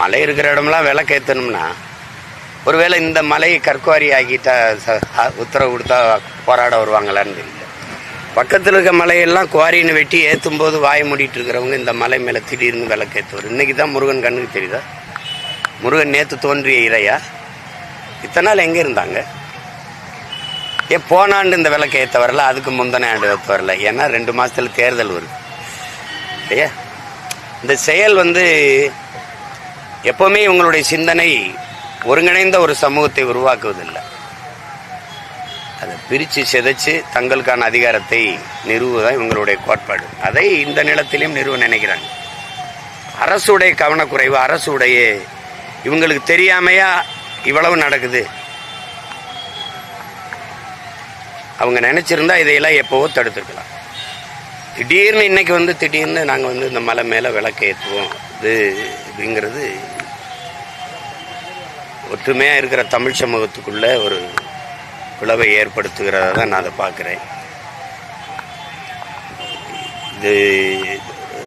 மலை இருக்கிற இடம்லாம் விளக்கேற்றணும்னா ஒருவேளை இந்த மலையை கற்குவாரி ஆக்கிட்டா உத்தரவு கொடுத்தா போராட வருவாங்களான்னு தெரியல. பக்கத்தில் இருக்க மலையெல்லாம் குவாரின்னு வெட்டி ஏற்றும் போது வாய மூடிட்டு இருக்கிறவங்க இந்த மலை மேலே திடீர்னு விளக்கேற்றுவார். இன்றைக்கி தான் முருகன் கண்ணுக்கு தெரியுதா? முருகன் நேற்று தோன்றிய இறையா? இத்தனை நாள் எங்கே இருந்தாங்க? போன ஆண்டு இந்த விளக்கு ஏற்ற வரல, அதுக்கு முந்தின ஆண்டு ஏற்ற வரல. ஏன்னா 2 மாதத்தில் தேர்தல் வருது இல்லையா? இந்த செயல் எப்போவுமே இவங்களுடைய சிந்தனை ஒருங்கிணைந்த ஒரு சமூகத்தை உருவாக்குவதில்லை. அதை பிரித்து சிதைச்சு தங்களுக்கான அதிகாரத்தை நிறுவுவதான் இவங்களுடைய கோட்பாடு. அதை இந்த நிலத்திலையும் நிறுவ நினைக்கிறாங்க. அரசுடைய கவனக்குறைவு, அரசுடைய இவங்களுக்கு தெரியாமையா இவ்வளவு நடக்குது. அவங்க நினைச்சிருந்தா இதையெல்லாம் எப்போவோ தடுத்துருக்கலாம். திடீர்னு இன்னைக்கு திடீர்னு நாங்கள் இந்த மலை மேலே விளக்கு ஏற்றுவோம் அப்படிங்கிறது ஒற்றுமையாக இருக்கிற தமிழ் சமூகத்துக்குள்ள ஒரு பிளவை ஏற்படுத்துகிறதா தான் நான் அதை பார்க்குறேன். இது